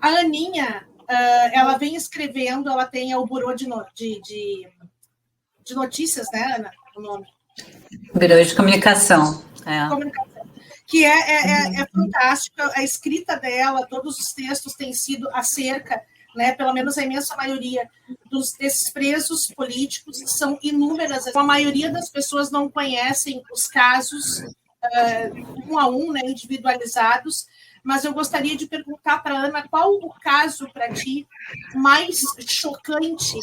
A Aninha, ela vem escrevendo, ela tem o Bureau de Notícias, né, Ana? O nome. Bureau de Comunicação. Que é fantástica. A escrita dela, todos os textos têm sido acerca, né, pelo menos a imensa maioria desses presos políticos, são inúmeras. A maioria das pessoas não conhecem os casos um a um, né, individualizados, mas eu gostaria de perguntar para a Ana qual o caso para ti mais chocante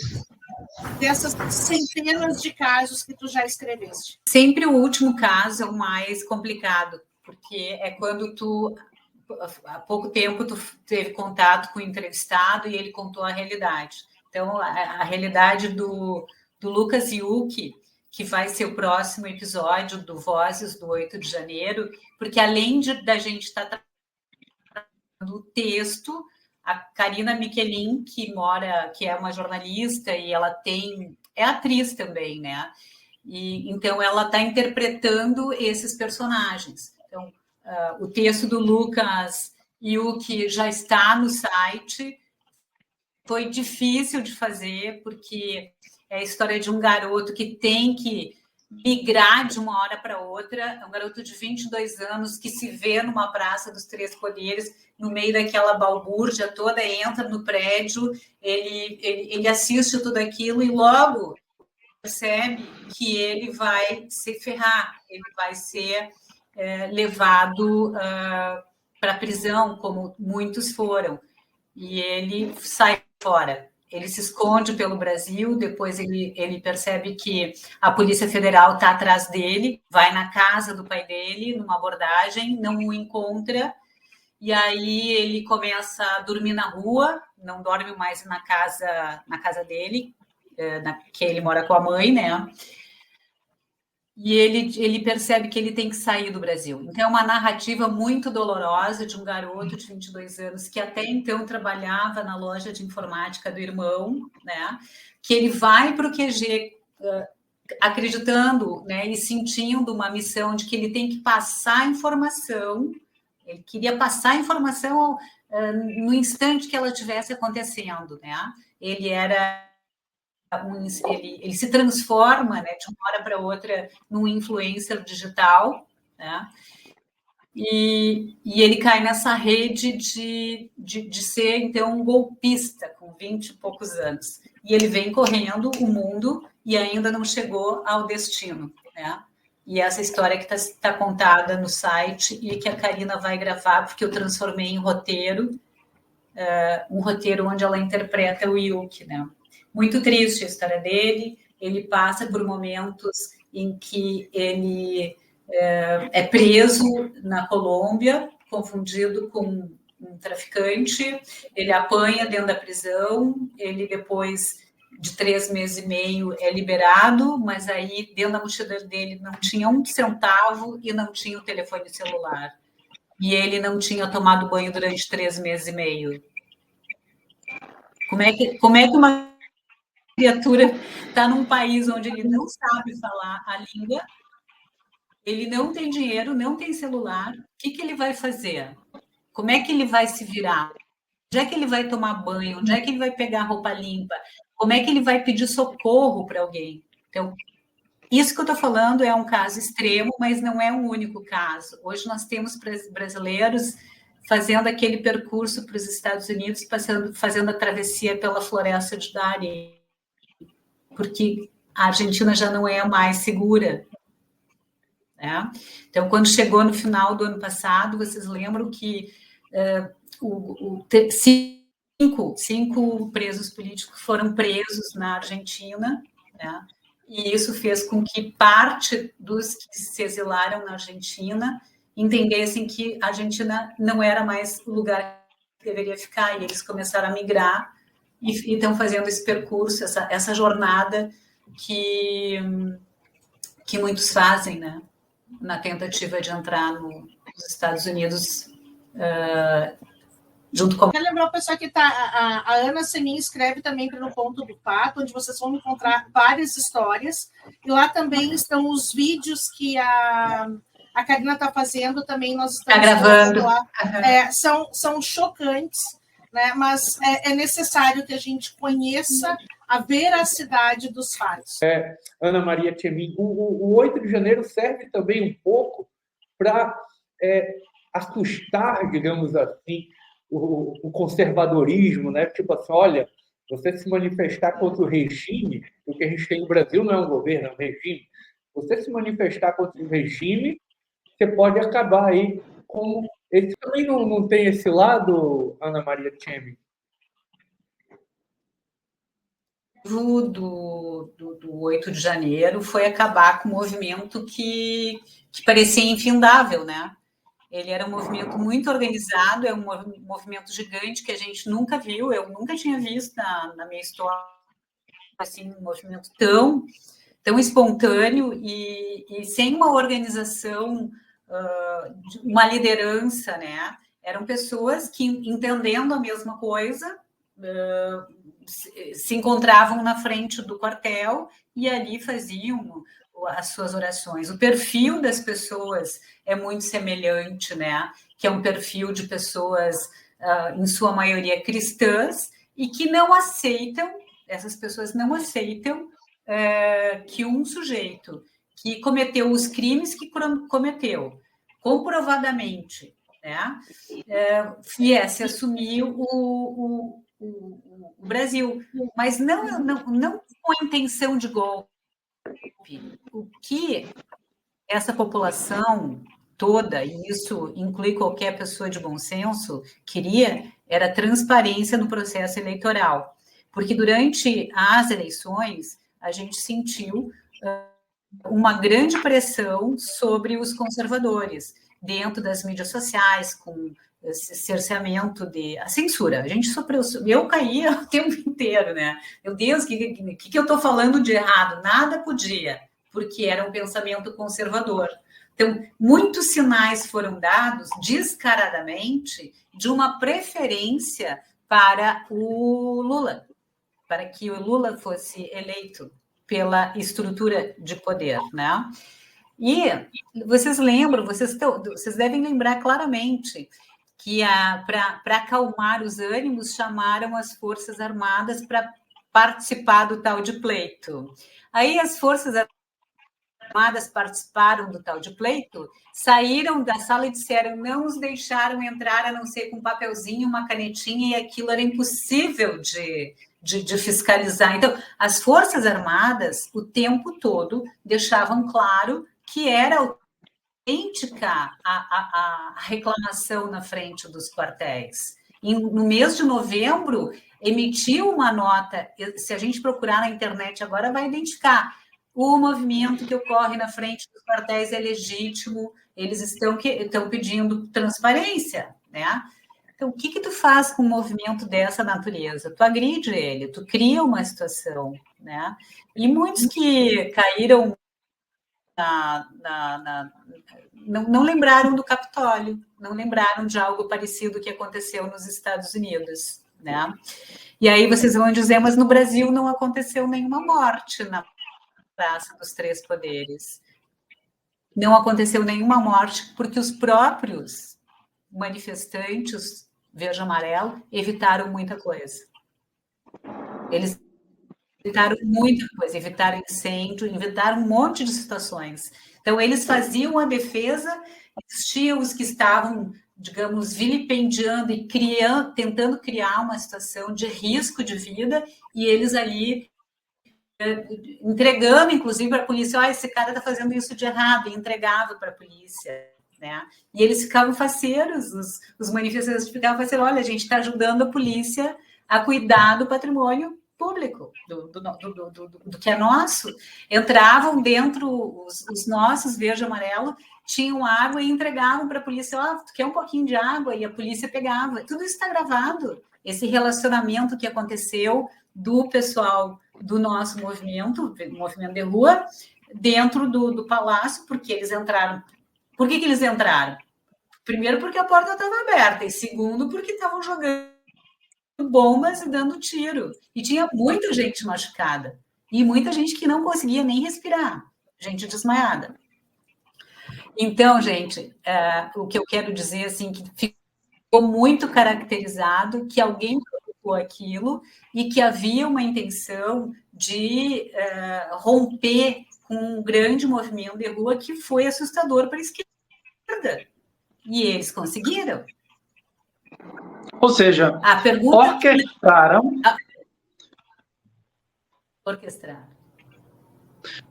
dessas centenas de casos que tu já escreveste. Sempre o último caso é o mais complicado, porque é quando há pouco tempo tu teve contato com o entrevistado e ele contou a realidade. Então, a realidade do Lucas Yuki, que vai ser o próximo episódio do Vozes do 8 de janeiro, porque além da gente estar trabalhando o texto, a Karina Michelin, que é uma jornalista e ela é atriz também, né? E então ela está interpretando esses personagens. Então, o texto do Lucas Yuki já está no site. Foi difícil de fazer, porque é a história de um garoto que tem que migrar de uma hora para outra. É um garoto de 22 anos que se vê numa praça dos Três Poderes, no meio daquela balbúrdia toda, entra no prédio, ele assiste tudo aquilo e logo percebe que ele vai se ferrar, ele vai ser levado para a prisão, como muitos foram. E ele sai fora. Ele se esconde pelo Brasil, depois ele percebe que a Polícia Federal está atrás dele, vai na casa do pai dele, numa abordagem, não o encontra, e aí ele começa a dormir na rua, não dorme mais na casa dele, que ele mora com a mãe, né? E ele percebe que ele tem que sair do Brasil. Então, é uma narrativa muito dolorosa de um garoto de 22 anos que até então trabalhava na loja de informática do irmão, né? Que ele vai para o QG acreditando, né, e sentindo uma missão de que ele tem que passar informação. Ele queria passar a informação no instante que ela estivesse acontecendo, né? Ele se transforma, né, de uma hora para outra num influencer digital, né? E ele cai nessa rede de ser, então, um golpista com 20 e poucos anos. E ele vem correndo o mundo e ainda não chegou ao destino, né? E essa história que está contada no site e que a Karina vai gravar, porque eu transformei em roteiro, um roteiro onde ela interpreta o Yuki, né? Muito triste a história dele. Ele passa por momentos em que ele é preso na Colômbia, confundido com um traficante. Ele apanha dentro da prisão. Ele, depois de 3 meses e meio, é liberado, mas aí, dentro da mochila dele, não tinha 1 centavo e não tinha o telefone celular. E ele não tinha tomado banho durante 3 meses e meio. Como é que uma criatura está num país onde ele não sabe falar a língua, ele não tem dinheiro, não tem celular, o que ele vai fazer? Como é que ele vai se virar? Onde é que ele vai tomar banho? Onde é que ele vai pegar roupa limpa? Como é que ele vai pedir socorro para alguém? Então, isso que eu estou falando é um caso extremo, mas não é um único caso. Hoje nós temos brasileiros fazendo aquele percurso para os Estados Unidos, fazendo a travessia pela floresta de Darien, porque a Argentina já não é mais segura, né? Então, quando chegou no final do ano passado, vocês lembram que 5 presos políticos foram presos na Argentina, né? E isso fez com que parte dos que se exilaram na Argentina entendessem que a Argentina não era mais o lugar que deveria ficar, e eles começaram a migrar e estão fazendo esse percurso, essa jornada que muitos fazem, né, na tentativa de entrar nos Estados Unidos junto com... Quero lembrar o pessoal que está... A Ana Semin escreve também No Ponto do Fato, onde vocês vão encontrar várias histórias, e lá também estão os vídeos que a Karina está fazendo, também nós estamos gravando lá. São chocantes. né? Mas é necessário que a gente conheça a veracidade dos fatos. Ana Maria Tchemin, o 8 de janeiro serve também um pouco para assustar, digamos assim, o conservadorismo, né? Tipo assim, olha, você se manifestar contra o regime, o que a gente tem no Brasil não é um governo, é um regime. Você se manifestar contra o regime, você pode acabar aí como... Esse também não tem esse lado, Ana Maria Tchemin? Do 8 de janeiro foi acabar com um movimento que parecia infindável, né? Ele era um movimento muito organizado, é um movimento gigante que a gente nunca viu, eu nunca tinha visto na minha história assim, um movimento tão espontâneo e sem uma organização, uma liderança, né? Eram pessoas que, entendendo a mesma coisa, se encontravam na frente do quartel e ali faziam as suas orações. O perfil das pessoas é muito semelhante, né? Que é um perfil de pessoas, em sua maioria, cristãs e que não aceitam, essas pessoas não aceitam que um sujeito que cometeu os crimes que cometeu, comprovadamente, né? Viesse assumir o Brasil, mas não com a intenção de golpe. O que essa população toda, e isso inclui qualquer pessoa de bom senso, queria era transparência no processo eleitoral. Porque durante as eleições, a gente sentiu uma grande pressão sobre os conservadores, dentro das mídias sociais, com cerceamento a censura. A gente sofreu, eu caía o tempo inteiro, né? Meu Deus, o que eu estou falando de errado? Nada podia, porque era um pensamento conservador. Então, muitos sinais foram dados descaradamente de uma preferência para o Lula, para que o Lula fosse eleito pela estrutura de poder, né? E vocês lembram, vocês devem lembrar claramente que para acalmar os ânimos chamaram as Forças Armadas para participar do tal de pleito. Aí as Forças Armadas participaram do tal de pleito, saíram da sala e disseram não nos deixaram entrar a não ser com um papelzinho, uma canetinha, e aquilo era impossível de fiscalizar. Então, as Forças Armadas, o tempo todo, deixavam claro que era autêntica a reclamação na frente dos quartéis. No mês de novembro, emitiu uma nota, se a gente procurar na internet agora, vai identificar o movimento que ocorre na frente dos quartéis é legítimo, eles estão pedindo transparência, né? Então, o que tu faz com um movimento dessa natureza? Tu agride ele, tu cria uma situação, né? E muitos que caíram não lembraram do Capitólio, não lembraram de algo parecido que aconteceu nos Estados Unidos, né? E aí vocês vão dizer, mas no Brasil não aconteceu nenhuma morte na Praça dos Três Poderes. Não aconteceu nenhuma morte porque os próprios manifestantes verde amarelo evitaram muita coisa. Eles evitaram muita coisa, evitaram incêndio, evitaram um monte de situações. Então, eles faziam a defesa, existiam os que estavam, digamos, vilipendiando e tentando criar uma situação de risco de vida, e eles ali entregando, inclusive, para a polícia, esse cara está fazendo isso de errado, e entregava para a polícia, né? E eles ficavam faceiros, os manifestantes ficavam faceiros, olha, a gente está ajudando a polícia a cuidar do patrimônio público, do que é nosso. Entravam dentro, os nossos verde e amarelo, tinham água e entregavam para a polícia, tu quer um pouquinho de água? E a polícia pegava. Tudo isso está gravado, esse relacionamento que aconteceu do pessoal do nosso movimento de rua, dentro do palácio, porque eles entraram. Por que eles entraram? Primeiro, porque a porta estava aberta, e segundo, porque estavam jogando bombas e dando tiro. E tinha muita gente machucada. E muita gente que não conseguia nem respirar. Gente desmaiada. Então, gente, o que eu quero dizer, assim, que ficou muito caracterizado que alguém provocou aquilo e que havia uma intenção de romper com um grande movimento de rua que foi assustador para a esquerda. E eles conseguiram. Ou seja, a pergunta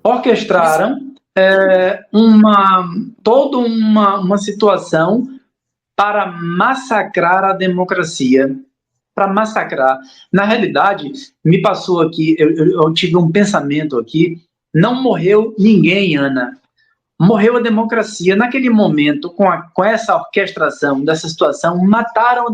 orquestraram toda uma situação para massacrar a democracia, para massacrar. Na realidade, me passou aqui, eu tive um pensamento aqui, não morreu ninguém, Ana. Morreu a democracia. Naquele momento, com essa orquestração dessa situação, mataram